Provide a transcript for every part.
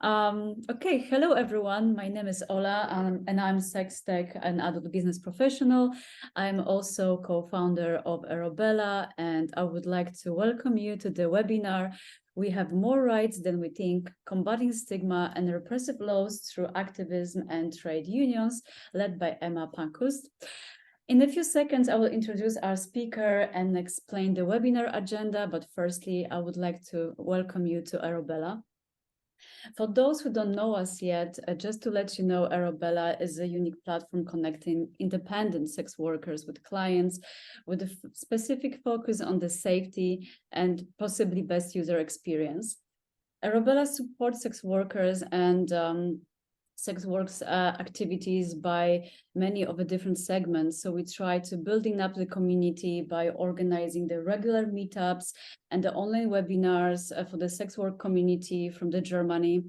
Okay, hello everyone. My name is Ola, and I'm sex tech and adult business professional. I'm also co-founder of Erobella, and I would like to welcome you to the webinar. We have more rights than we think: combating stigma and repressive laws through activism and trade unions, led by Emma Pankhurst. In a few seconds, I will introduce our speaker and explain the webinar agenda, but firstly, I would like to welcome you to Erobella. For those who don't know us yet, just to let you know, Erobella is a unique platform connecting independent sex workers with clients with a specific focus on the safety and possibly best user experience. Erobella supports sex workers and sex works activities by many of the different segments. So we try to building up the community by organizing the regular meetups and the online webinars for the sex work community from Germany.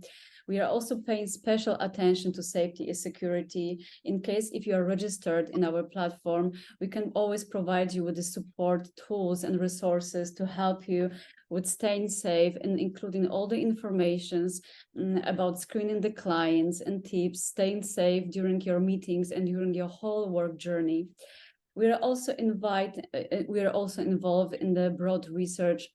We are also paying special attention to safety and security. In case if you are registered in our platform, we can always provide you with the support tools and resources to help you with staying safe, and including all the informations about screening the clients and tips, staying safe during your meetings and during your whole work journey. We are also involved in the broad research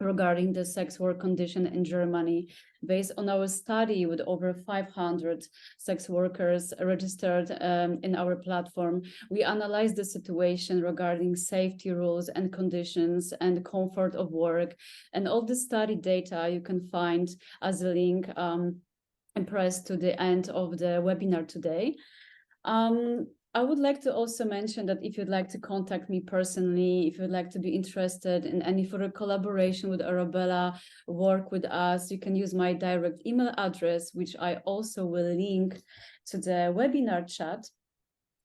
regarding the sex work condition in Germany. Based on our study with over 500 sex workers registered in our platform, we analyzed the situation regarding safety rules and conditions and comfort of work. And all the study data you can find as a link pressed to the end of the webinar today. I would like to also mention that if you'd like to contact me personally, if you'd like to be interested in any further collaboration with Erobella, work with us, you can use my direct email address, which I also will link to the webinar chat.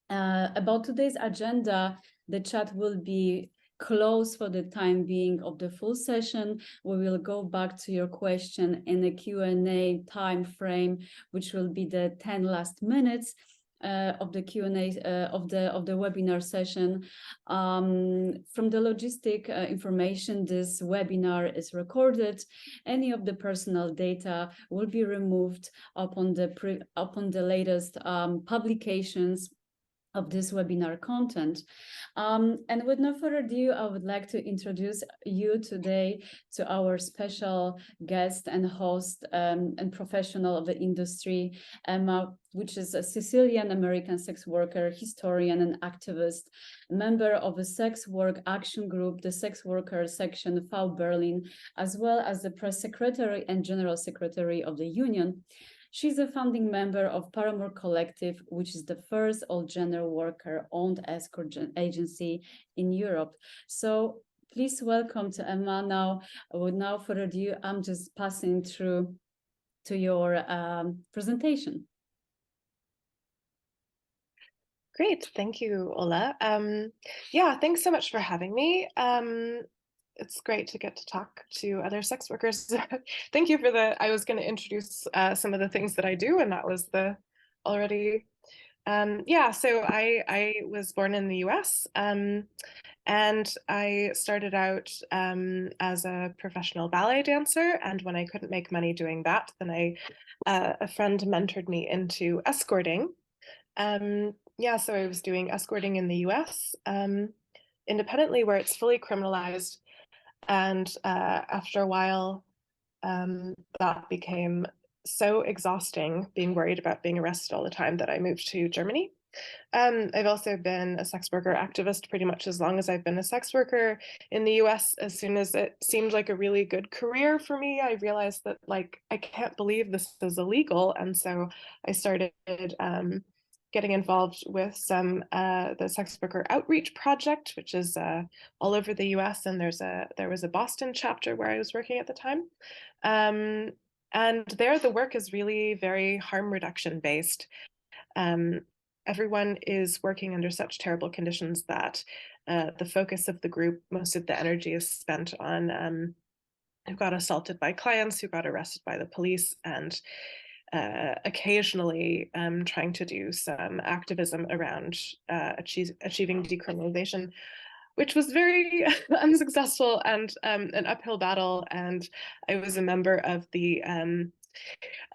About today's agenda, the chat will be closed for the time being of the full session. We will go back to your question in the Q&A time frame, which will be the 10 last minutes. Of the Q&A of the webinar session. From the logistic information, this webinar is recorded. Any of the personal data will be removed upon the latest publications of this webinar content. And with no further ado, I would like to introduce you today to our special guest and host and professional of the industry, Emma, which is a Sicilian-American sex worker, historian, and activist, member of a sex work action group, the sex worker section FAU Berlin, as well as the press secretary and general secretary of the union. She's a founding member of Paramour Collective, which is the first all-gender worker-owned escort agency in Europe. So please welcome to Emma now. Without further ado, I'm just passing through to your presentation. Great, thank you, Ola. Yeah, thanks so much for having me. It's great to get to talk to other sex workers. Thank you for I was going to introduce some of the things that I do, and that was already. Yeah, so I was born in the US, and I started out as a professional ballet dancer. And when I couldn't make money doing that, then a friend mentored me into escorting. Yeah, so I was doing escorting in the US independently, where it's fully criminalized. And after a while, that became so exhausting, being worried about being arrested all the time, that I moved to Germany. I've also been a sex worker activist pretty much as long as I've been a sex worker in the US. As soon as it seemed like a really good career for me, I realized that, like, I can't believe this is illegal. And so I started getting involved with some the sex worker outreach project, which is all over the US, and there was a Boston chapter where I was working at the time. And there the work is really very harm reduction based. Everyone is working under such terrible conditions that the focus of the group, most of the energy is spent on who got assaulted by clients, who got arrested by the police, and occasionally trying to do some activism around achieving decriminalization, which was very unsuccessful and an uphill battle. And I was a member of the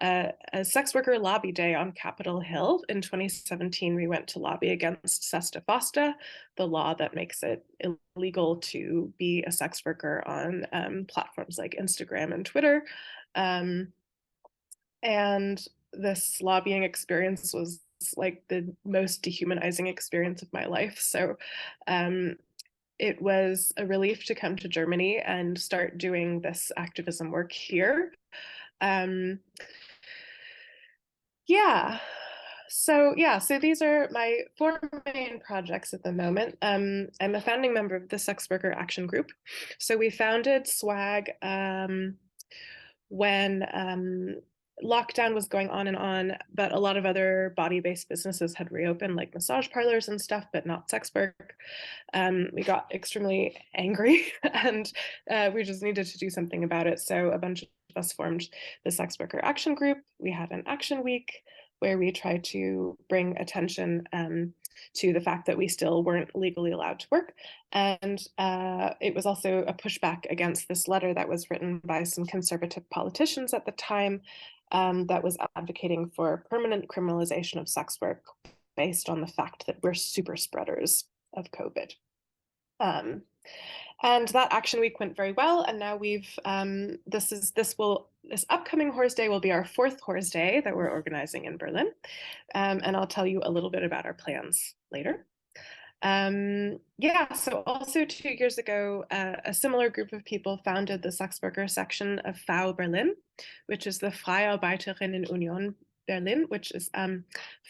a sex worker lobby day on Capitol Hill. In 2017, we went to lobby against FOSTA, the law that makes it illegal to be a sex worker on platforms like Instagram and Twitter. And this lobbying experience was like the most dehumanizing experience of my life. So it was a relief to come to Germany and start doing this activism work here. Yeah. So these are my four main projects at the moment. I'm a founding member of the Sex Worker Action Group. So we founded SWAG when lockdown was going on, but a lot of other body-based businesses had reopened, like massage parlors and stuff, but not sex work. We got extremely angry and we just needed to do something about it. So a bunch of us formed the Sex Worker Action Group. We had an action week where we tried to bring attention to the fact that we still weren't legally allowed to work. And it was also a pushback against this letter that was written by some conservative politicians at the time that was advocating for permanent criminalization of sex work based on the fact that we're super spreaders of COVID. And that action week went very well. And now we've, this upcoming Horse Day will be our fourth Horse Day that we're organizing in Berlin. And I'll tell you a little bit about our plans later. So also 2 years ago, a similar group of people founded the sex worker section of FAU Berlin, which is the Freie Arbeiterinnen-Union Berlin, which is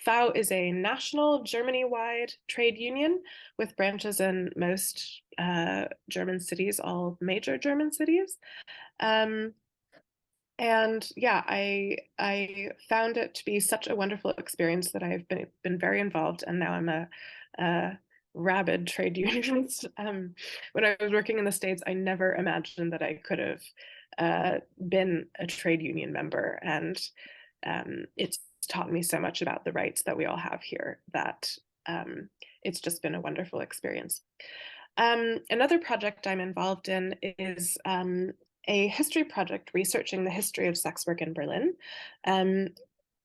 FAU is a national Germany-wide trade union with branches in most German cities, all major German cities. And yeah, I found it to be such a wonderful experience that I've been very involved, and now I'm a rabid trade unionist. When I was working in the States, I never imagined that I could have been a trade union member, and it's taught me so much about the rights that we all have here that it's just been a wonderful experience. Another project I'm involved in is a history project researching the history of sex work in Berlin.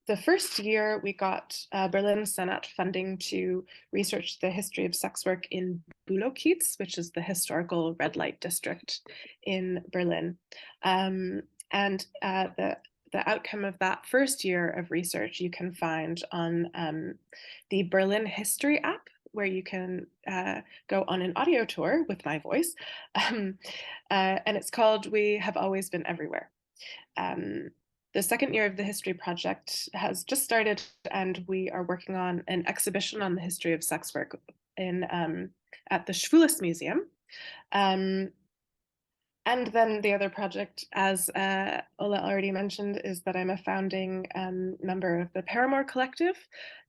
The first year we got Berlin Senate funding to research the history of sex work in Bülow-Kiez, which is the historical red light district in Berlin. The outcome of that first year of research you can find on the Berlin History app, where you can go on an audio tour with my voice. And it's called We Have Always Been Everywhere. The second year of the history project has just started, and we are working on an exhibition on the history of sex work at the Schwules Museum. And then the other project, as Ola already mentioned, is that I'm a founding member of the Paramour Collective,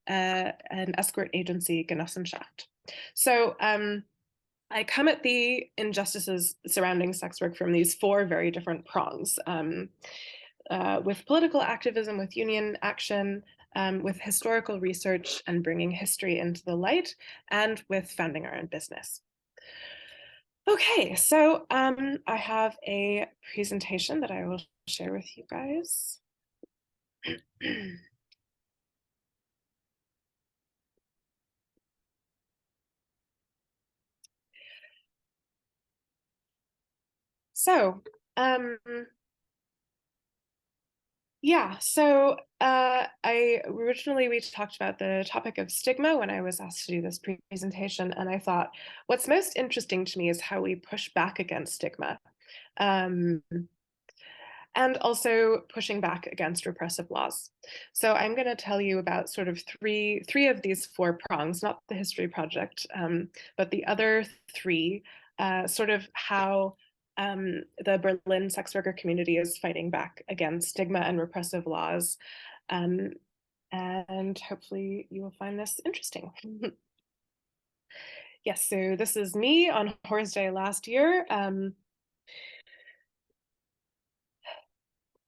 an escort agency, Genossenschaft. So I come at the injustices surrounding sex work from these four very different prongs, with political activism, with union action, with historical research and bringing history into the light, and with founding our own business. Okay, so I have a presentation that I will share with you guys. So, we talked about the topic of stigma when I was asked to do this presentation, and I thought what's most interesting to me is how we push back against stigma. And also pushing back against repressive laws. So I'm going to tell you about sort of three of these four prongs, not the history project, but the other three, sort of how the Berlin sex worker community is fighting back against stigma and repressive laws. And hopefully you will find this interesting. Yes, so this is me on Horse Day last year.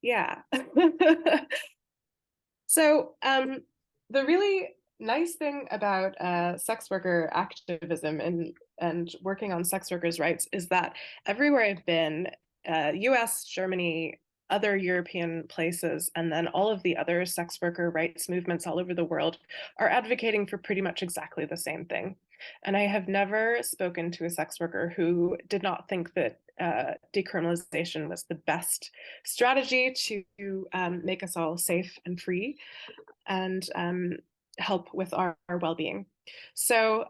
Yeah. So the really nice thing about sex worker activism and working on sex workers' rights is that everywhere I've been, US, Germany, other European places, and then all of the other sex worker rights movements all over the world are advocating for pretty much exactly the same thing. And I have never spoken to a sex worker who did not think that decriminalization was the best strategy to make us all safe and free and help with our well-being. So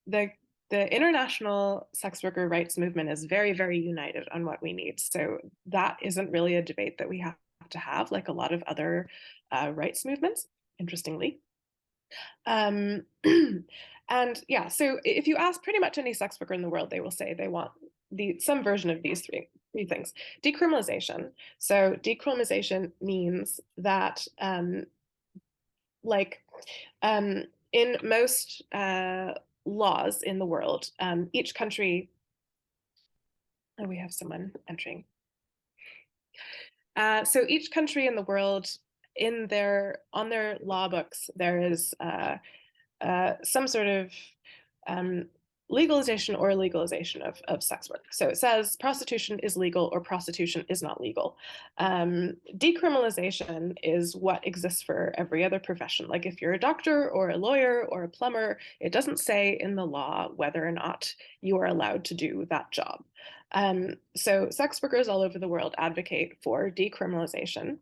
the international sex worker rights movement is very, very united on what we need. So that isn't really a debate that we have to have, like a lot of other rights movements, interestingly. And yeah, so if you ask pretty much any sex worker in the world, they will say they want some version of these three things. Decriminalization. So decriminalization means that in most laws in the world, each country, oh, we have someone entering. So each country in the world, on their law books, there is some sort of legalization or illegalization of sex work. So it says prostitution is legal or prostitution is not legal. Decriminalization is what exists for every other profession. Like if you're a doctor or a lawyer or a plumber, it doesn't say in the law whether or not you are allowed to do that job. So sex workers all over the world advocate for decriminalization,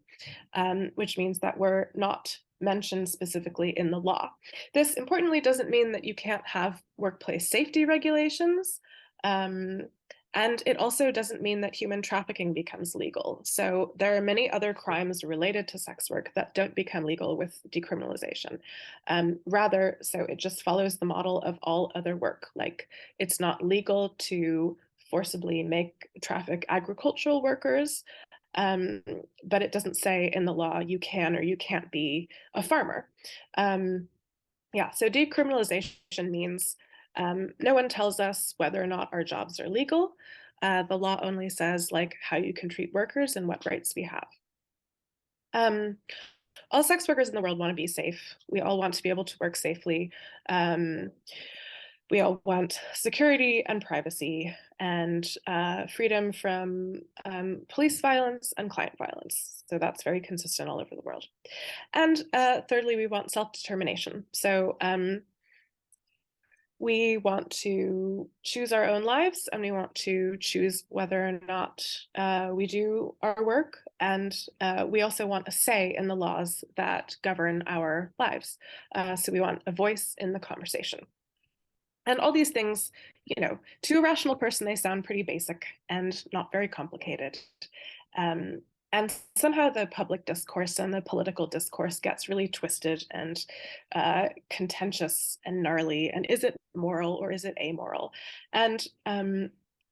which means that we're not mentioned specifically in the law. This importantly doesn't mean that you can't have workplace safety regulations. And it also doesn't mean that human trafficking becomes legal. So there are many other crimes related to sex work that don't become legal with decriminalization. Rather, so it just follows the model of all other work. Like it's not legal to forcibly traffic agricultural workers, but it doesn't say in the law you can or you can't be a farmer. Yeah, so decriminalization means no one tells us whether or not our jobs are legal. The law only says like how you can treat workers and what rights we have. All sex workers in the world want to be safe. We all want to be able to work safely. We all want security and privacy and freedom from police violence and client violence. So that's very consistent all over the world. And thirdly, we want self-determination. So we want to choose our own lives, and we want to choose whether or not we do our work. And we also want a say in the laws that govern our lives. So we want a voice in the conversation. And all these things, you know, to a rational person, they sound pretty basic and not very complicated. And somehow the public discourse and the political discourse gets really twisted and contentious and gnarly. And is it moral or is it amoral? And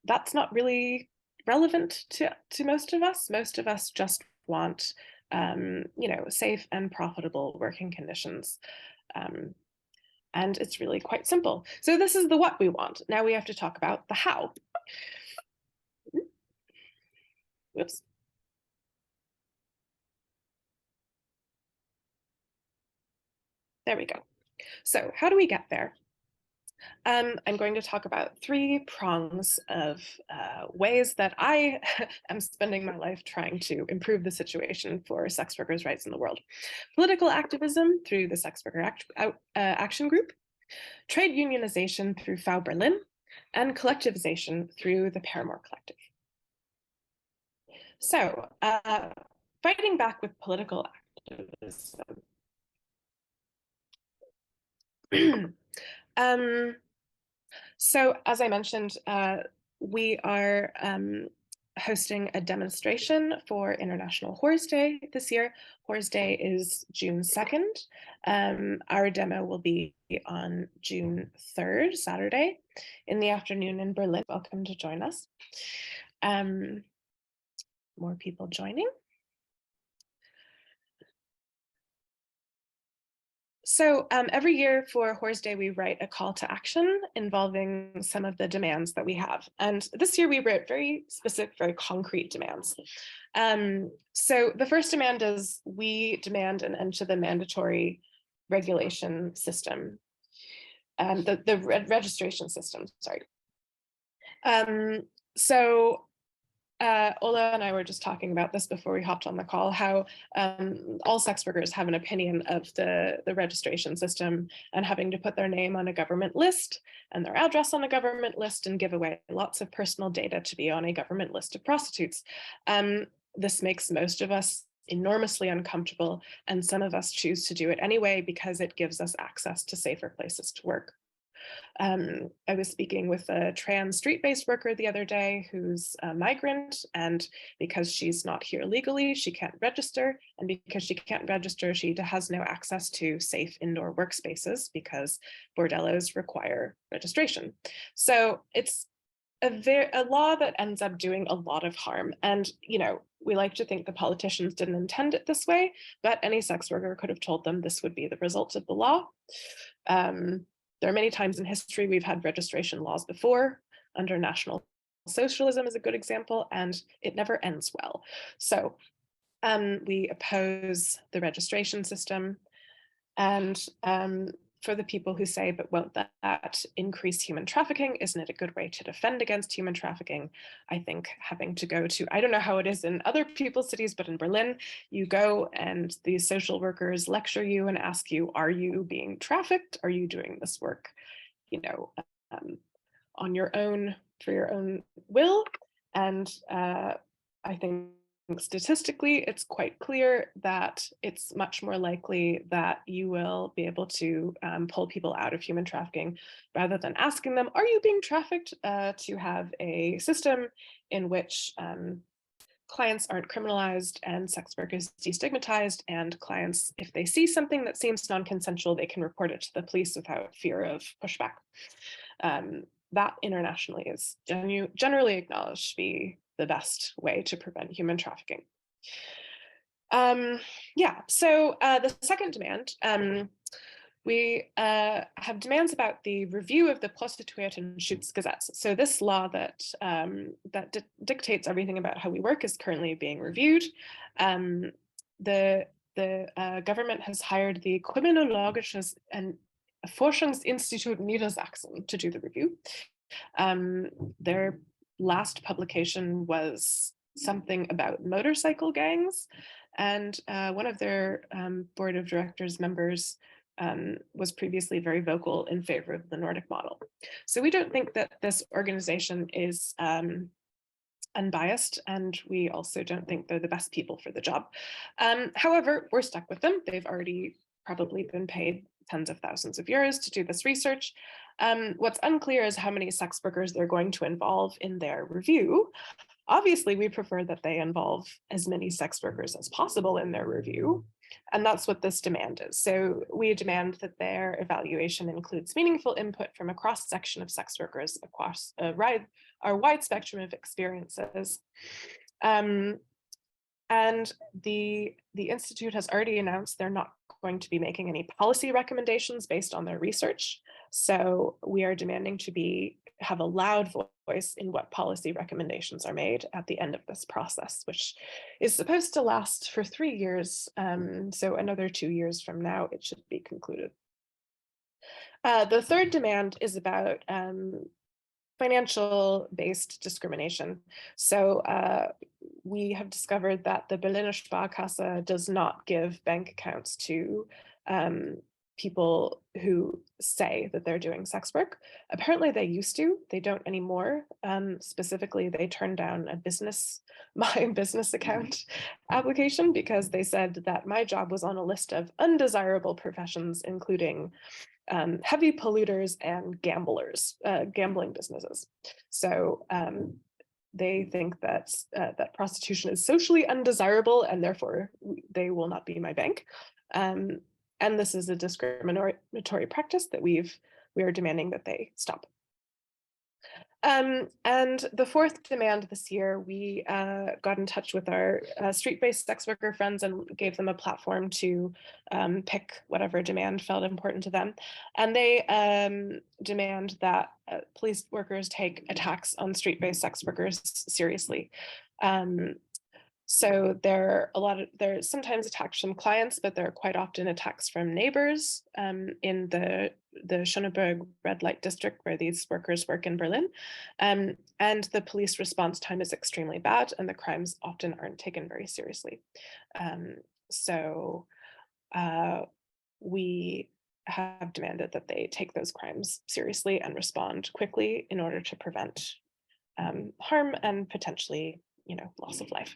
that's not really relevant to most of us. Most of us just want, you know, safe and profitable working conditions. And it's really quite simple. So this is the what we want. Now we have to talk about the how. Whoops. There we go. So how do we get there? I'm going to talk about 3 prongs of ways that I am spending my life trying to improve the situation for sex workers' rights in the world. Political activism through the Sex Worker Action Group, trade unionization through FAU Berlin, and collectivization through the Paramour Collective. So fighting back with political activism. So as I mentioned, we are hosting a demonstration for International Whores Day this year. Whores Day is June 2nd. Our demo will be on June 3rd, Saturday, in the afternoon in Berlin. Welcome to join us. More people joining. So every year for Whores Day, we write a call to action involving some of the demands that we have. And this year we wrote very specific, very concrete demands. So the first demand is we demand an end to the mandatory regulation system, the registration system, sorry. So Ola and I were just talking about this before we hopped on the call, how all sex workers have an opinion of the registration system, and having to put their name on a government list and their address on a government list and give away lots of personal data to be on a government list of prostitutes. This makes most of us enormously uncomfortable, and some of us choose to do it anyway because it gives us access to safer places to work. I was speaking with a trans street-based worker the other day who's a migrant, and because she's not here legally, she can't register. And because she can't register, she has no access to safe indoor workspaces because bordellos require registration. So it's a law that ends up doing a lot of harm. And, you know, we like to think the politicians didn't intend it this way, but any sex worker could have told them this would be the result of the law. There are many times in history we've had registration laws before. Under National Socialism is a good example, and it never ends well. So we oppose the registration system. And for the people who say, but won't that increase human trafficking? Isn't it a good way to defend against human trafficking? I think having to go to, I don't know how it is in other people's cities, but in Berlin, you go and these social workers lecture you and ask you, are you being trafficked? Are you doing this work, you know, on your own, for your own will? And I think statistically, it's quite clear that it's much more likely that you will be able to pull people out of human trafficking rather than asking them, are you being trafficked, to have a system in which clients aren't criminalized and sex work is destigmatized, and clients, if they see something that seems non-consensual, they can report it to the police without fear of pushback. That internationally is generally acknowledged to be the best way to prevent human trafficking. Yeah, so the second demand, we have demands about the review of the Prostituierten-Schutzgesetz. So this law that dictates everything about how we work is currently being reviewed. The government has hired the Kriminologisches Forschungsinstitut Niedersachsen to do the review. Their last publication was something about motorcycle gangs, and one of their board of directors members was previously very vocal in favor of the Nordic model. So we don't think that this organization is unbiased, and we also don't think they're the best people for the job. However, we're stuck with them. They've already probably been paid tens of thousands of euros to do this research. What's unclear is how many sex workers they're going to involve in their review. Obviously, we prefer that they involve as many sex workers as possible in their review, and that's what this demand is. So we demand that their evaluation includes meaningful input from a cross-section of sex workers across our wide spectrum of experiences. And the Institute has already announced they're not going to be making any policy recommendations based on their research. So we are demanding to have a loud voice in what policy recommendations are made at the end of this process, which is supposed to last for 3 years. So another 2 years from now, it should be concluded. The third demand is about financial-based discrimination. So we have discovered that the Berliner Sparkasse does not give bank accounts to people who say that they're doing sex work. Apparently they used to, they don't anymore. Specifically, they turned down my business account application because they said that my job was on a list of undesirable professions, including heavy polluters and gamblers, gambling businesses. So they think that that prostitution is socially undesirable, and therefore they will not be my bank. And this is a discriminatory practice that we are demanding that they stop. And the fourth demand this year, we got in touch with our street-based sex worker friends and gave them a platform to pick whatever demand felt important to them. And they demand that police workers take attacks on street-based sex workers seriously. So there are sometimes attacks from clients, but there are quite often attacks from neighbors in the Schöneberg red light district where these workers work in Berlin. And the police response time is extremely bad, and the crimes often aren't taken very seriously. So we have demanded that they take those crimes seriously and respond quickly in order to prevent harm and potentially, loss of life.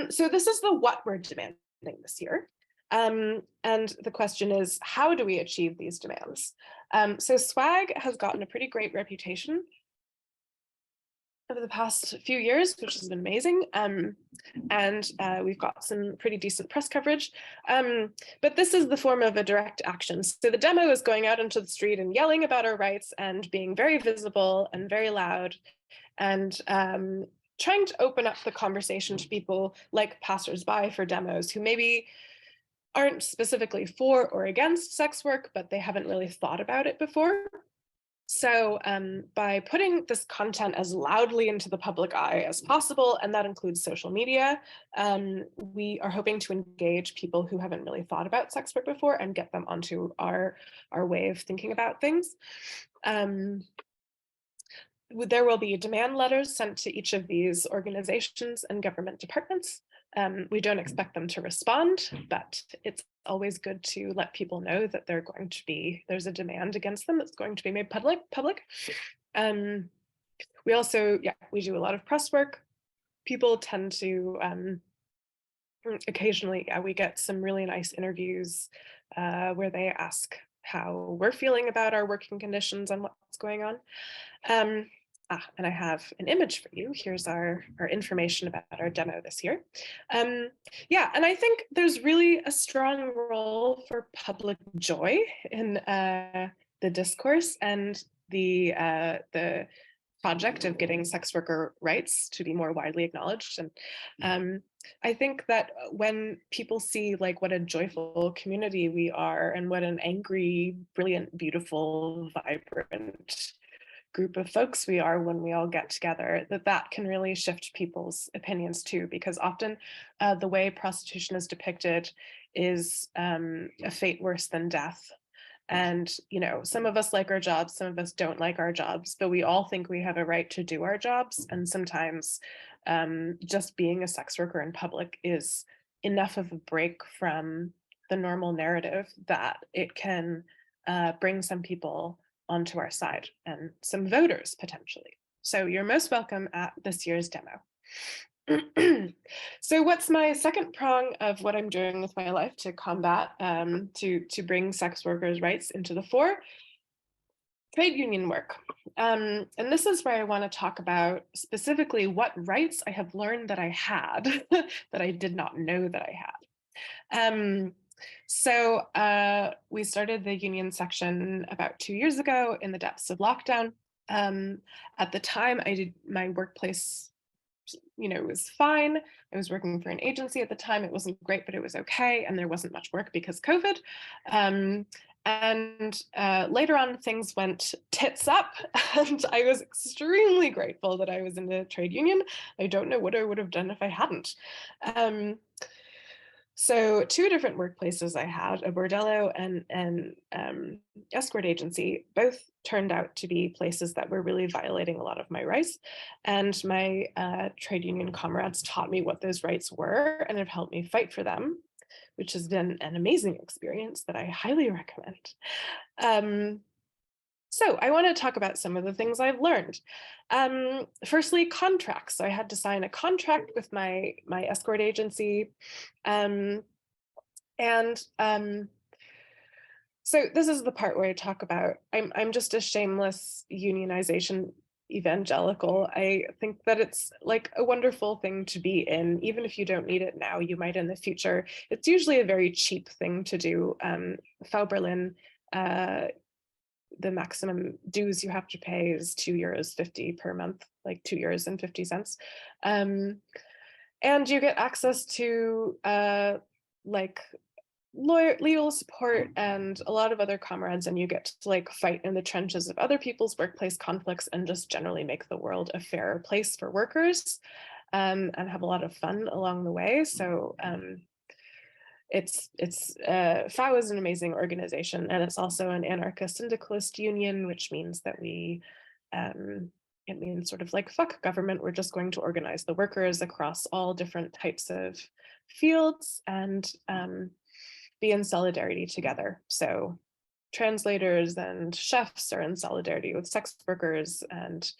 So this is the what we're demanding this year. And the question is, how do we achieve these demands? So SWAG has gotten a pretty great reputation over the past few years, which has been amazing. And we've got some pretty decent press coverage. But this is the form of a direct action. So the demo is going out into the street and yelling about our rights and being very visible and very loud and trying to open up the conversation to people like passersby for demos who maybe aren't specifically for or against sex work, but they haven't really thought about it before. So by putting this content as loudly into the public eye as possible, and that includes social media, we are hoping to engage people who haven't really thought about sex work before and get them onto our way of thinking about things. There will be demand letters sent to each of these organizations and government departments. We don't expect them to respond, but it's always good to let people know that there's a demand against them that's going to be made public. We also, we do a lot of press work. People tend to, occasionally, we get some really nice interviews where they ask how we're feeling about our working conditions and what's going on. And I have an image for you. Here's our information about our demo this year. And I think there's really a strong role for public joy in the discourse and the project of getting sex worker rights to be more widely acknowledged. And I think that when people see like what a joyful community we are and what an angry, brilliant, beautiful, vibrant group of folks we are when we all get together, that can really shift people's opinions too, because often the way prostitution is depicted is a fate worse than death. And, some of us like our jobs, some of us don't like our jobs, but we all think we have a right to do our jobs. And sometimes just being a sex worker in public is enough of a break from the normal narrative that it can bring some people onto our side and some voters potentially. So you're most welcome at this year's demo. So what's my second prong of what I'm doing with my life to combat, to bring sex workers' rights into the fore? Trade union work. And this is where I want to talk about specifically what rights I have learned that I had that I did not know that I had. So we started the union section about 2 years ago in the depths of lockdown. At the time, my workplace, it was fine. I was working for an agency at the time. It wasn't great, but it was okay. And there wasn't much work because COVID. And later on, things went tits up, and I was extremely grateful that I was in the trade union. I don't know what I would have done if I hadn't. So 2 different workplaces I had, a bordello and escort agency, both turned out to be places that were really violating a lot of my rights. And my trade union comrades taught me what those rights were and have helped me fight for them, which has been an amazing experience that I highly recommend. So I want to talk about some of the things I've learned. Firstly, contracts. So I had to sign a contract with my escort agency. So this is the part where I talk about, I'm just a shameless unionization evangelical. I think that it's like a wonderful thing to be in, even if you don't need it now, you might in the future. It's usually a very cheap thing to do. FAU Berlin, the maximum dues you have to pay is €2.50 per month, like €2.50. And you get access to like legal support and a lot of other comrades, and you get to like fight in the trenches of other people's workplace conflicts and just generally make the world a fairer place for workers. and have a lot of fun along the way. So FAU is an amazing organization, and it's also an anarcho-syndicalist union, which means that it means sort of like, fuck government, we're just going to organize the workers across all different types of fields and be in solidarity together. So translators and chefs are in solidarity with sex workers and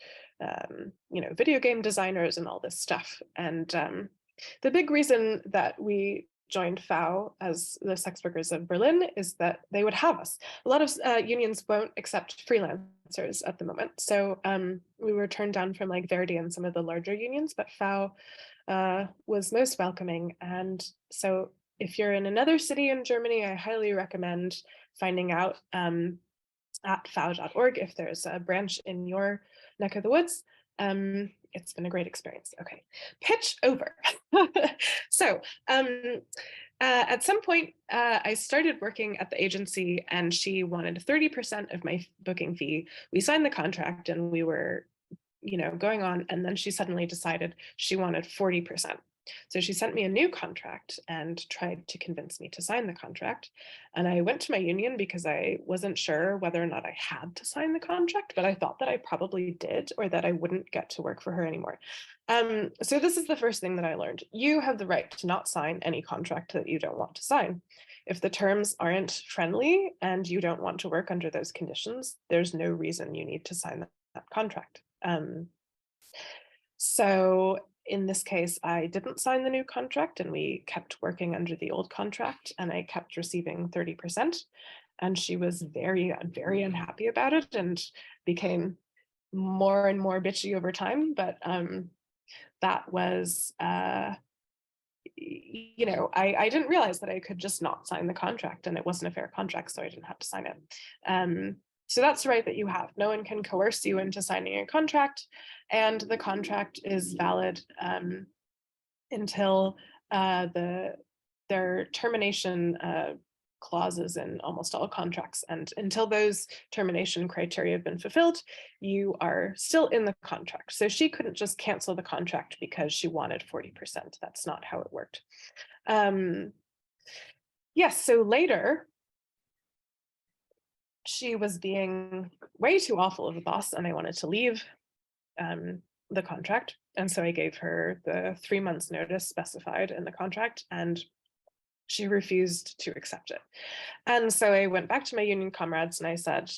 video game designers and all this stuff. And the big reason that we joined FAU as the sex workers of Berlin is that they would have us. A lot of unions won't accept freelancers at the moment. So we were turned down from like Verdi and some of the larger unions, but FAU was most welcoming. And so if you're in another city in Germany, I highly recommend finding out at fau.org if there's a branch in your neck of the woods. It's been a great experience. Okay, pitch over. So at some point, I started working at the agency and she wanted 30% of my booking fee. We signed the contract and we were going on, and then she suddenly decided she wanted 40%. So she sent me a new contract and tried to convince me to sign the contract. And I went to my union because I wasn't sure whether or not I had to sign the contract, but I thought that I probably did, or that I wouldn't get to work for her anymore. So this is the first thing that I learned. You have the right to not sign any contract that you don't want to sign. If the terms aren't friendly and you don't want to work under those conditions, there's no reason you need to sign that contract. So in this case, I didn't sign the new contract and we kept working under the old contract, and I kept receiving 30%. And she was very, very unhappy about it and became more and more bitchy over time. But that was, I didn't realize that I could just not sign the contract, and it wasn't a fair contract, so I didn't have to sign it. So that's the right that you have. No one can coerce you into signing a contract, and the contract is valid until there are termination clauses in almost all contracts. And until those termination criteria have been fulfilled, you are still in the contract. So she couldn't just cancel the contract because she wanted 40%. That's not how it worked. Yes, so later, she was being way too awful of a boss, and I wanted to leave the contract. And so I gave her the 3 months notice specified in the contract, and she refused to accept it. And so I went back to my union comrades and I said,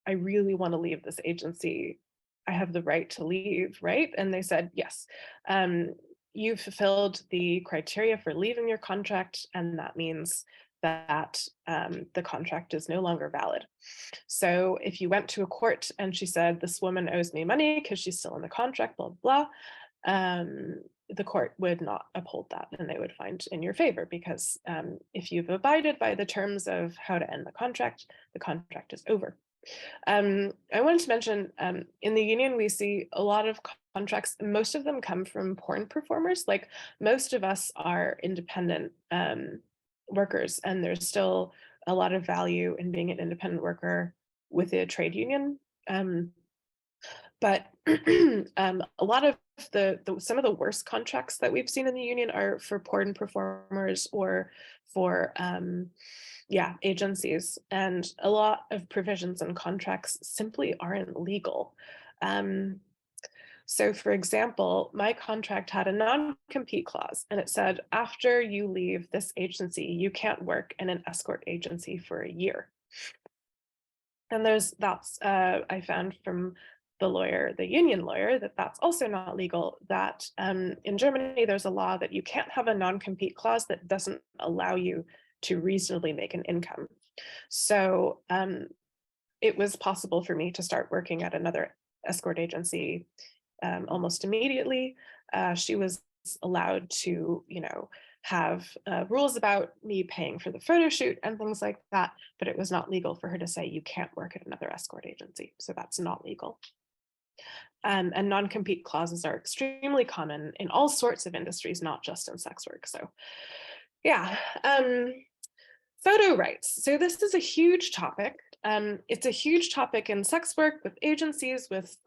I really want to leave this agency. I have the right to leave, right? And they said, yes, you've fulfilled the criteria for leaving your contract, and that means that the contract is no longer valid. So if you went to a court and she said, this woman owes me money because she's still in the contract, blah, blah, the court would not uphold that, and they would find in your favor, because if you've abided by the terms of how to end the contract is over. I wanted to mention, in the union, we see a lot of contracts. Most of them come from porn performers. Like, most of us are independent workers, and there's still a lot of value in being an independent worker with a trade union. But a lot of some of the worst contracts that we've seen in the union are for porn performers or for agencies, and a lot of provisions and contracts simply aren't legal. So for example, my contract had a non-compete clause, and it said, after you leave this agency, you can't work in an escort agency for a year. And I found from the union lawyer, that's also not legal, that in Germany, there's a law that you can't have a non-compete clause that doesn't allow you to reasonably make an income. So it was possible for me to start working at another escort agency almost immediately. She was allowed to, have rules about me paying for the photo shoot and things like that, but it was not legal for her to say you can't work at another escort agency. So that's not legal. And non-compete clauses are extremely common in all sorts of industries, not just in sex work. So yeah, photo rights. So this is a huge topic. It's a huge topic in sex work, with agencies, with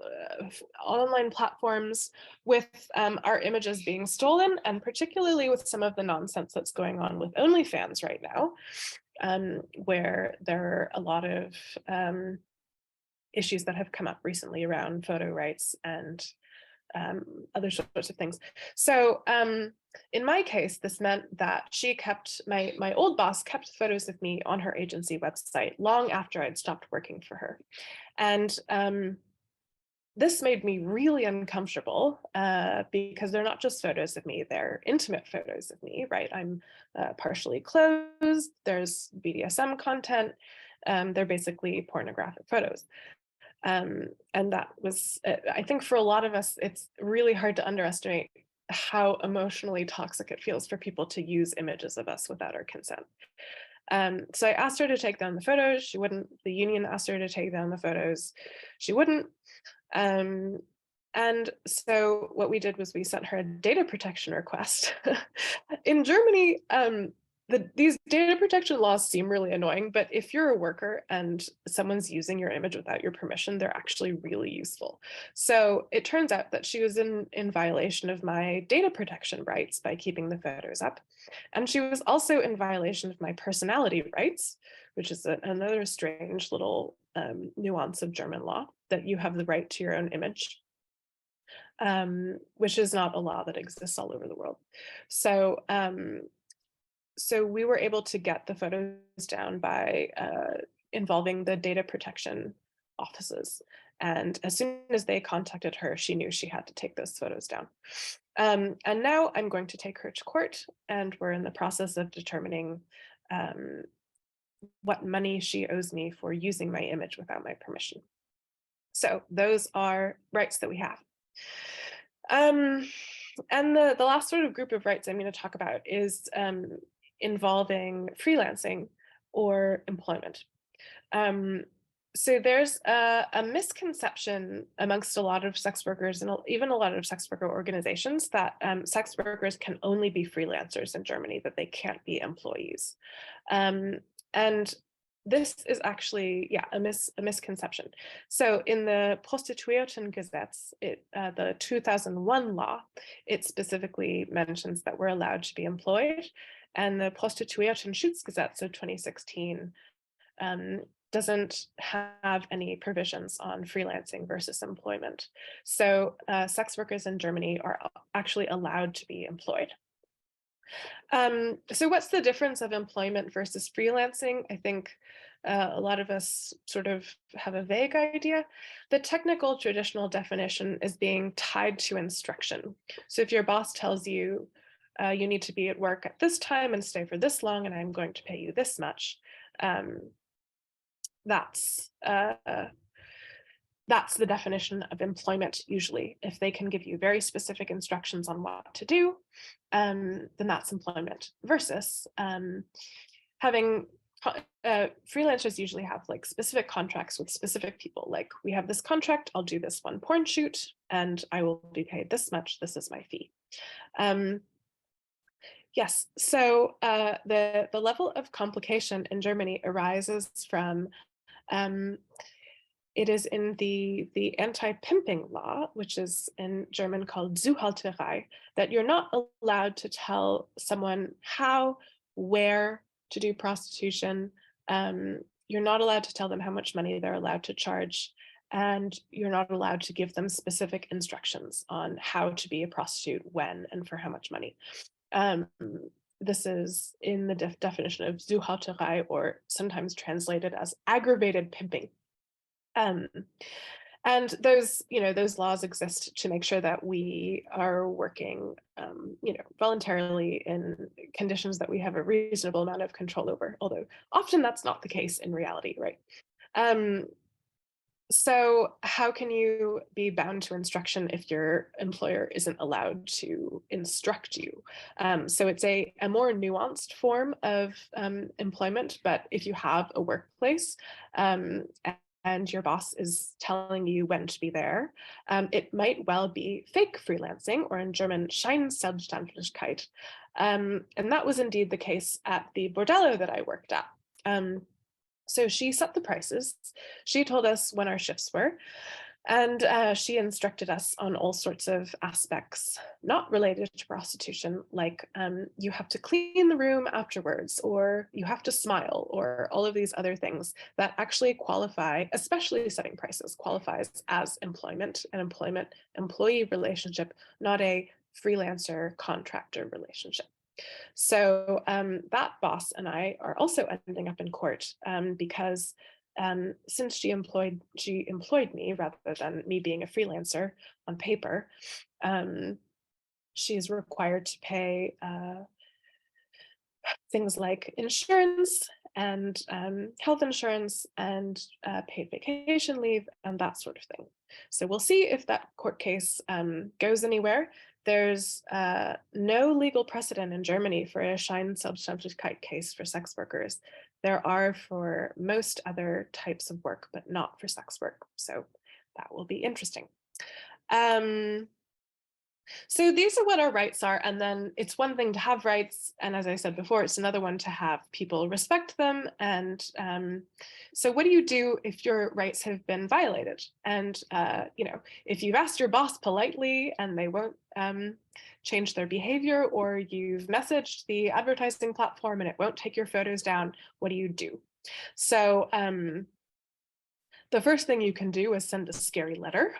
online platforms, with our images being stolen, and particularly with some of the nonsense that's going on with OnlyFans right now, where there are a lot of issues that have come up recently around photo rights and other sorts of things. So in my case, this meant that she kept, my old boss kept photos of me on her agency website long after I'd stopped working for her. And this made me really uncomfortable because they're not just photos of me, they're intimate photos of me, right? I'm partially clothed, there's BDSM content, they're basically pornographic photos. And that was, I think for a lot of us, it's really hard to underestimate how emotionally toxic it feels for people to use images of us without our consent. So I asked her to take down the photos. She wouldn't. The union asked her to take down the photos. She wouldn't. And so what we did was we sent her a data protection request. In Germany, these data protection laws seem really annoying, but if you're a worker and someone's using your image without your permission, they're actually really useful. So it turns out that she was in violation of my data protection rights by keeping the photos up. And she was also in violation of my personality rights, which is another strange little nuance of German law, that you have the right to your own image, which is not a law that exists all over the world. So so we were able to get the photos down by involving the data protection offices. And as soon as they contacted her, she knew she had to take those photos down. And now I'm going to take her to court, and we're in the process of determining what money she owes me for using my image without my permission. So those are rights that we have. And the last sort of group of rights I'm going to talk about is involving freelancing or employment. So there's a misconception amongst a lot of sex workers and even a lot of sex worker organizations that sex workers can only be freelancers in Germany, that they can't be employees. And this is actually, yeah, a misconception. So in the Prostituiertengesetz, the 2001 law, it specifically mentions that we're allowed to be employed. And the Prostituiertenschutzgesetz of 2016 doesn't have any provisions on freelancing versus employment. So sex workers in Germany are actually allowed to be employed. So what's the difference of employment versus freelancing? I think a lot of us sort of have a vague idea. The technical traditional definition is being tied to instruction. So if your boss tells you, you need to be at work at this time and stay for this long, and I'm going to pay you this much, that's the definition of employment usually. If they can give you very specific instructions on what to do, then that's employment. Versus having freelancers usually have like specific contracts with specific people. Like, we have this contract, I'll do this one porn shoot and I will be paid this much, this is my fee. Yes, so the level of complication in Germany arises from it is in the anti-pimping law, which is in German called Zuhälterei, that you're not allowed to tell someone how, where to do prostitution. You're not allowed to tell them how much money they're allowed to charge, and you're not allowed to give them specific instructions on how to be a prostitute, when, and for how much money. This is in the definition of Zuhälterei, or sometimes translated as aggravated pimping. And those laws exist to make sure that we are working, voluntarily in conditions that we have a reasonable amount of control over, although often that's not the case in reality, right? So how can you be bound to instruction if your employer isn't allowed to instruct you? So it's a more nuanced form of employment, but if you have a workplace and your boss is telling you when to be there, it might well be fake freelancing, or in German, Scheinselbstständigkeit. And that was indeed the case at the bordello that I worked at. So she set the prices. She told us when our shifts were, and she instructed us on all sorts of aspects not related to prostitution, like you have to clean the room afterwards, or you have to smile, or all of these other things that actually qualify, especially setting prices, qualifies as employment, an employee relationship, not a freelancer contractor relationship. So that boss and I are also ending up in court because since she employed me rather than me being a freelancer on paper, she is required to pay things like insurance and health insurance and paid vacation leave and that sort of thing. So we'll see if that court case goes anywhere. There's no legal precedent in Germany for a Scheinselbstständigkeit case for sex workers. There are for most other types of work, but not for sex work. So that will be interesting. So these are what our rights are. And then it's one thing to have rights. And as I said before, it's another one to have people respect them. And so what do you do if your rights have been violated? And, if you've asked your boss politely and they won't change their behavior, or you've messaged the advertising platform and it won't take your photos down, what do you do? So the first thing you can do is send a scary letter.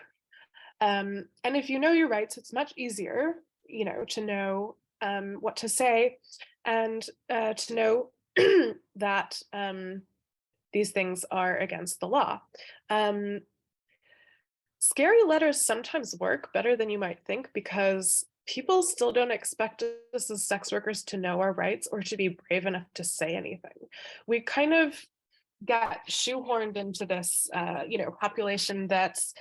And if you know your rights, it's much easier, to know what to say and to know that these things are against the law. Scary letters sometimes work better than you might think because people still don't expect us as sex workers to know our rights or to be brave enough to say anything. We kind of got shoehorned into this, population that's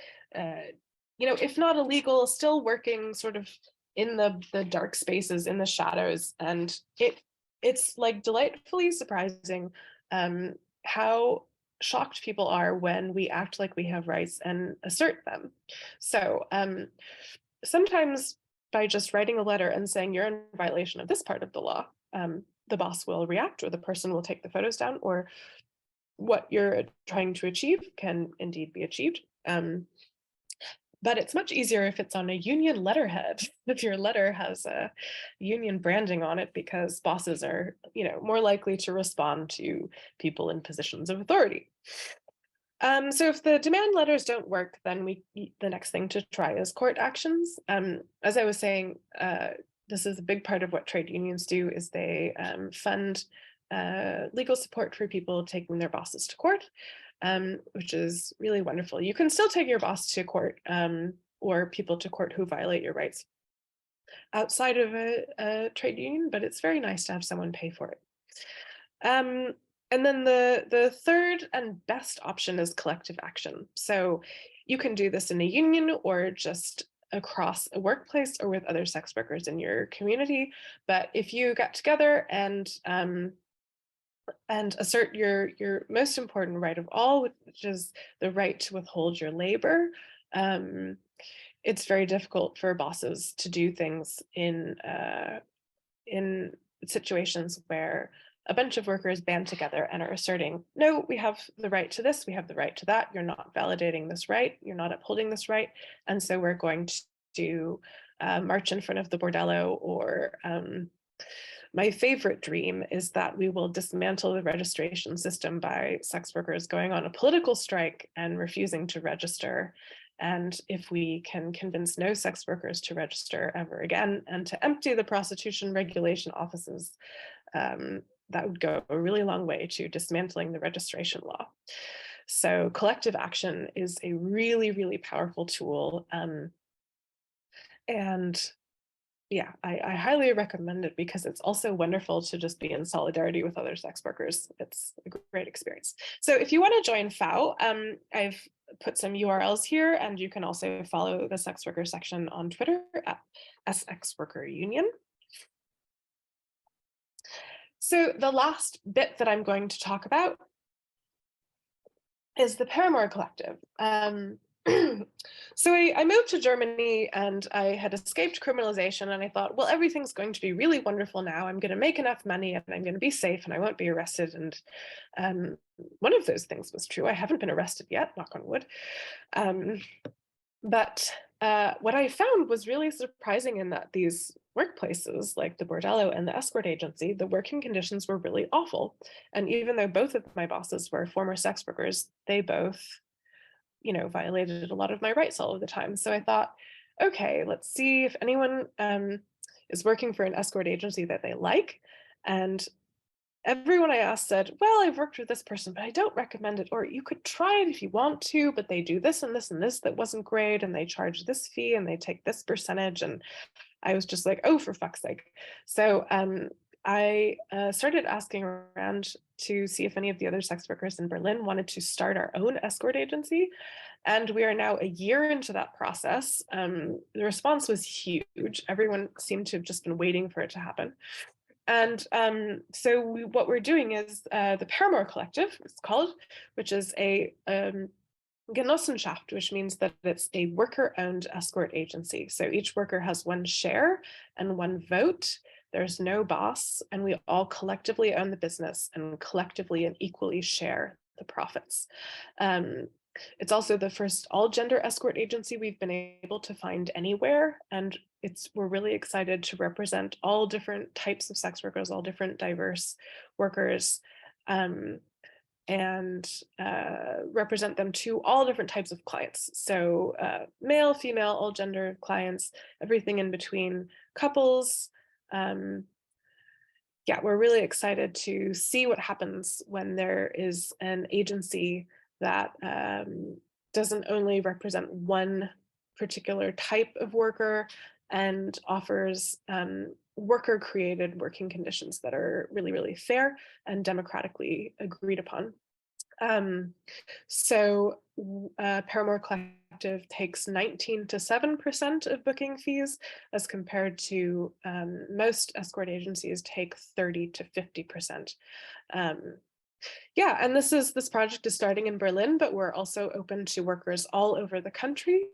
if not illegal, still working sort of in the dark spaces, in the shadows. And it's like delightfully surprising how shocked people are when we act like we have rights and assert them. So sometimes by just writing a letter and saying you're in violation of this part of the law, the boss will react, or the person will take the photos down, or what you're trying to achieve can indeed be achieved. But it's much easier if it's on a union letterhead, if your letter has a union branding on it, because bosses are, more likely to respond to people in positions of authority. So if the demand letters don't work, then the next thing to try is court actions. As I was saying, this is a big part of what trade unions do, is they fund legal support for people taking their bosses to court. Which is really wonderful. You can still take your boss to court or people to court who violate your rights outside of a trade union, but it's very nice to have someone pay for it. And then the third and best option is collective action. So you can do this in a union or just across a workplace or with other sex workers in your community. But if you get together and assert your most important right of all, which is the right to withhold your labor. It's very difficult for bosses to do things in situations where a bunch of workers band together and are asserting, no, we have the right to this, we have the right to that, you're not validating this right, you're not upholding this right, and so we're going to march in front of the bordello, or my favorite dream is that we will dismantle the registration system by sex workers going on a political strike and refusing to register. And if we can convince no sex workers to register ever again and to empty the prostitution regulation offices, that would go a really long way to dismantling the registration law. So collective action is a really, really powerful tool. And yeah, I highly recommend it because it's also wonderful to just be in solidarity with other sex workers. It's a great experience. So if you want to join FAU, I've put some URLs here, and you can also follow the sex worker section on Twitter at SXWorkerUnion. So the last bit that I'm going to talk about is the Paramour Collective. So I moved to Germany and I had escaped criminalization, and I thought, well, everything's going to be really wonderful now. I'm going to make enough money and I'm going to be safe and I won't be arrested. And one of those things was true. I haven't been arrested yet, knock on wood. But what I found was really surprising, in that these workplaces like the bordello and the escort agency, the working conditions were really awful. And even though both of my bosses were former sex workers, they both, violated a lot of my rights all of the time. So I thought, okay, let's see if anyone is working for an escort agency that they like. And everyone I asked said, well, I've worked with this person, but I don't recommend it. Or you could try it if you want to, but they do this and this and this that wasn't great. And they charge this fee and they take this percentage. And I was just like, oh, for fuck's sake. So I started asking around to see if any of the other sex workers in Berlin wanted to start our own escort agency. And we are now a year into that process. The response was huge. Everyone seemed to have just been waiting for it to happen. And so what we're doing is the Paramour Collective, it's called, which is a Genossenschaft, which means that it's a worker-owned escort agency. So each worker has one share and one vote. There's no boss, and we all collectively own the business and collectively and equally share the profits. It's also the first all-gender escort agency we've been able to find anywhere, and we're really excited to represent all different types of sex workers, all different diverse workers, and represent them to all different types of clients. So male, female, all gender clients, everything in between, couples. Yeah, we're really excited to see what happens when there is an agency that doesn't only represent one particular type of worker and offers worker-created working conditions that are really, really fair and democratically agreed upon. So Paramour Collective takes 19 to 7% of booking fees, as compared to most escort agencies take 30 to 50%. Yeah, and this project is starting in Berlin, but we're also open to workers all over the country.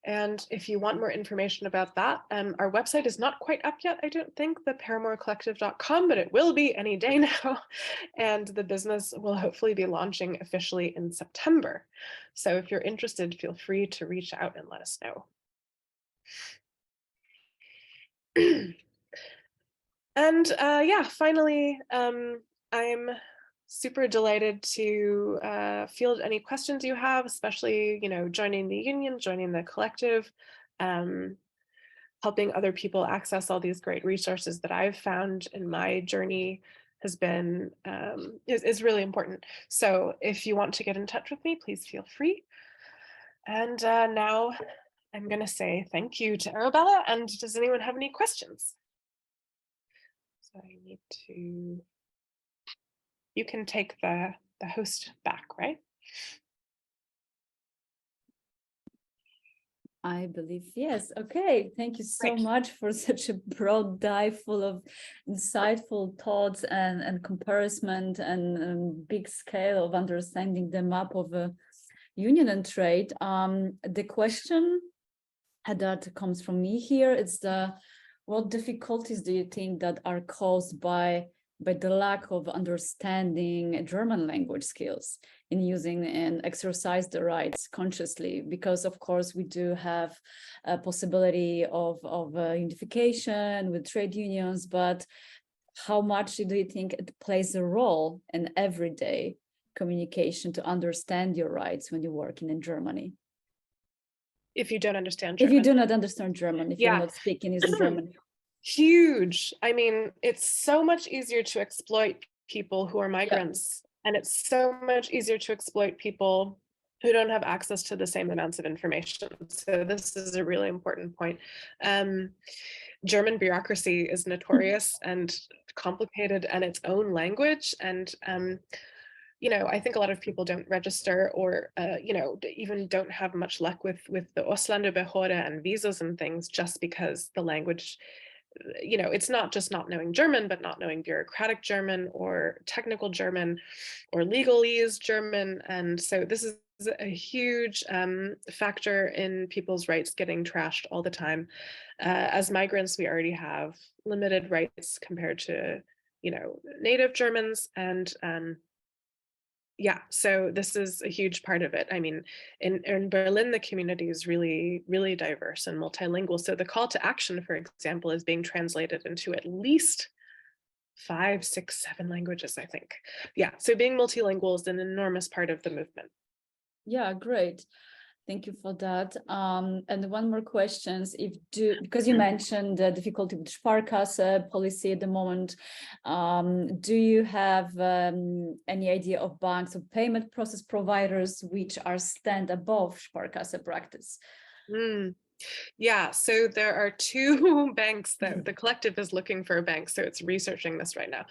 And if you want more information about that, our website is not quite up yet, I don't think, the paramourcollective.com, but it will be any day now. And the business will hopefully be launching officially in September. So if you're interested, feel free to reach out and let us know. And yeah, finally, I'm super delighted to field any questions you have, especially, joining the union, joining the collective, helping other people access all these great resources that I've found in my journey has been, is really important. So if you want to get in touch with me, please feel free. And now I'm going to say thank you to Erobella. And does anyone have any questions? So I need to, you can take the host back, right? I believe yes. Okay, thank you so much for such a broad dive full of insightful thoughts and comparison and big scale of understanding the map of a union and trade. The question that comes from me here is what difficulties do you think that are caused by the lack of understanding German language skills in using and exercise the rights consciously? Because of course we do have a possibility of unification with trade unions, but how much do you think it plays a role in everyday communication to understand your rights when you're working in Germany? If you don't understand German. If you do not understand German, if you're not speaking using German. Huge. I mean, it's so much easier to exploit people who are migrants, and it's so much easier to exploit people who don't have access to the same amounts of information. So this is a really important point. German bureaucracy is notorious and complicated and its own language. And I think a lot of people don't register or, even don't have much luck with the Ausländerbehörde and visas and things, just because the language you know, it's not just not knowing German, but not knowing bureaucratic German or technical German or legalese German. And so this is a huge factor in people's rights getting trashed all the time. As migrants, we already have limited rights compared to, you know, native Germans. And yeah, so this is a huge part of it. I mean, in Berlin, the community is really, really diverse and multilingual. So the call to action, for example, is being translated into at least 5, 6, 7 languages, I think. Yeah, so being multilingual is an enormous part of the movement. Yeah, great. Thank you for that. And one more question, because you mentioned the difficulty with Sparkasse policy at the moment, do you have any idea of banks or payment process providers which are stand above Sparkasse practice? Mm. Yeah, so there are two banks that the collective is looking for a bank, so it's researching this right now.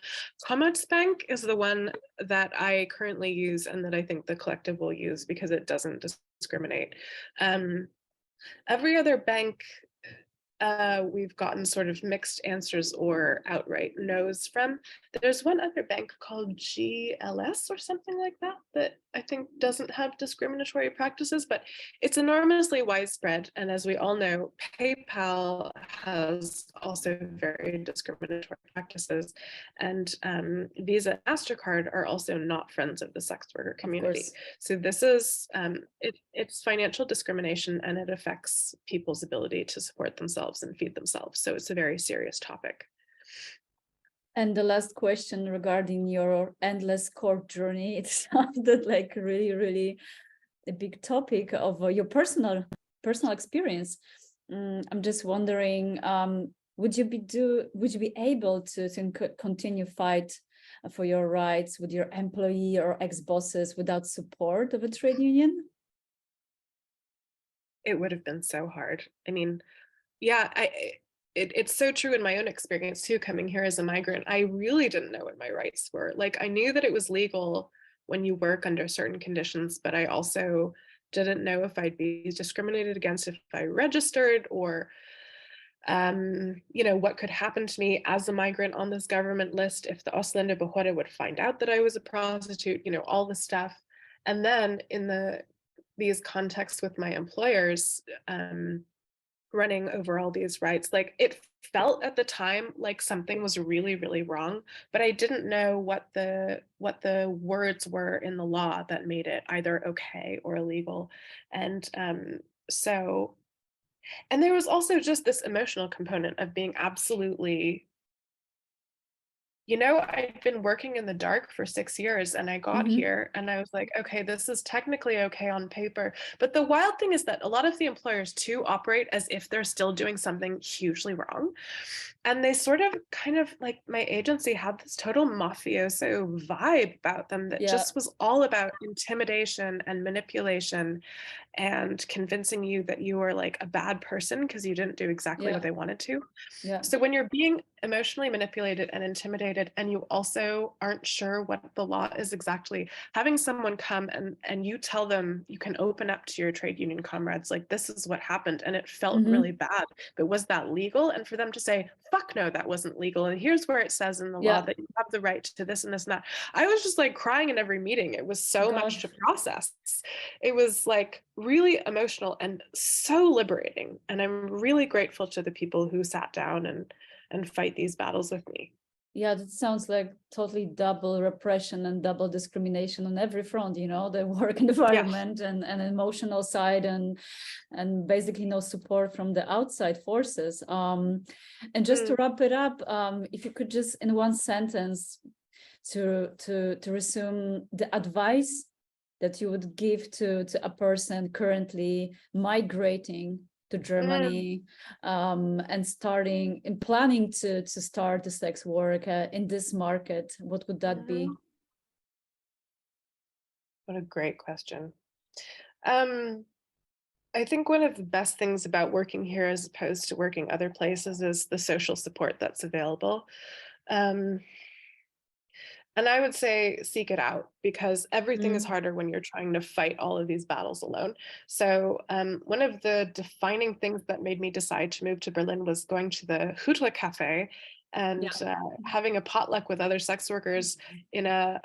Commerzbank is the one that I currently use and that I think the collective will use because it doesn't discriminate. Every other bank we've gotten sort of mixed answers or outright no's from. There's one other bank called GLS or something like that that I think doesn't have discriminatory practices, but it's enormously widespread. And as we all know, PayPal has also very discriminatory practices. And Visa and MasterCard are also not friends of the sex worker community. So this is, it's financial discrimination and it affects people's ability to support themselves and feed themselves. So it's a very serious topic. And the last question regarding your endless court journey, it sounded like really, really a big topic of your personal experience. I'm just wondering, would you be able to continue fight for your rights with your employee or ex-bosses without support of a trade union? It would have been so hard. I mean, yeah, it's so true in my own experience too, coming here as a migrant. I really didn't know what my rights were. Like, I knew that it was legal when you work under certain conditions, but I also didn't know if I'd be discriminated against if I registered, or you know, what could happen to me as a migrant on this government list if the Ausländerbehörde would find out that I was a prostitute, you know, all this stuff. And then in these contexts with my employers, running over all these rights, like, it felt at the time like something was really, really wrong, but I didn't know what the words were in the law that made it either okay or illegal. And so, and there was also just this emotional component of being absolutely, you know, I'd been working in the dark for 6 years and I got here and I was like, okay, this is technically okay on paper. But the wild thing is that a lot of the employers too operate as if they're still doing something hugely wrong. And they sort of kind of, like, my agency had this total mafioso vibe about them that Yeah, just was all about intimidation and manipulation and convincing you that you are like a bad person because you didn't do exactly what yeah, they wanted to. yeah. So when you're being emotionally manipulated and intimidated, and you also aren't sure what the law is exactly, having someone come and you tell them, you can open up to your trade union comrades, like, this is what happened and it felt really bad, but was that legal? And for them to say, fuck no, that wasn't legal, and here's where it says in the law Yeah. that you have the right to this and this and that. I was just like crying in every meeting. It was so God. much to process. It was like really emotional and so liberating. And I'm really grateful to the people who sat down and fight these battles with me. Yeah, that sounds like totally double repression and double discrimination on every front, you know, the work Yeah. environment and emotional side and basically no support from the outside forces. And just to wrap it up, if you could just in one sentence to resume the advice that you would give to a person currently migrating to Germany and planning to start the sex work in this market, what would that be? What a great question. I think one of the best things about working here as opposed to working other places is the social support that's available. Um, And I would say seek it out, because everything is Mm. harder when you're trying to fight all of these battles alone. So one of the defining things that made me decide to move to Berlin was going to the Hütle Cafe and Yeah. having a potluck with other sex workers in a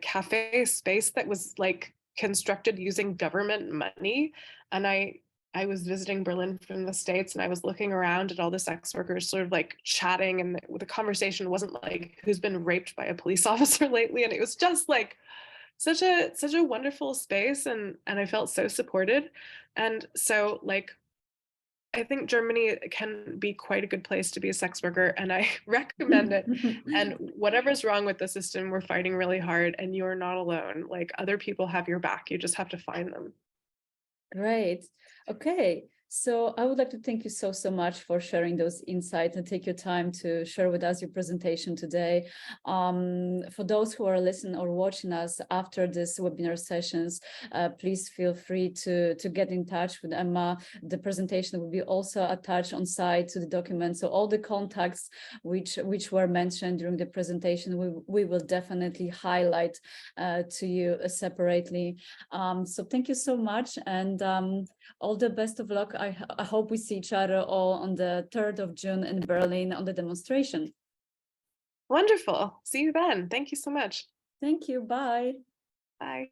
cafe space that was like constructed using government money. And I was visiting Berlin from the States, and I was looking around at all the sex workers sort of like chatting, and the conversation wasn't like who's been raped by a police officer lately. And it was just like such a wonderful space, and I felt so supported. And so like I think Germany can be quite a good place to be a sex worker, and I recommend it. And whatever's wrong with the system, we're fighting really hard, and you're not alone. Like other people have your back. You just have to find them. Great. Okay. So I would like to thank you so much for sharing those insights and take your time to share with us your presentation today. For those who are listening or watching us after this webinar sessions, please feel free to get in touch with Emma. The presentation will be also attached on site to the document. So all the contacts which were mentioned during the presentation, we will definitely highlight to you separately. So thank you so much, and all the best of luck. I hope we see each other all on the 3rd of June in Berlin on the demonstration. Wonderful. See you then. Thank you so much. Thank you. Bye. Bye.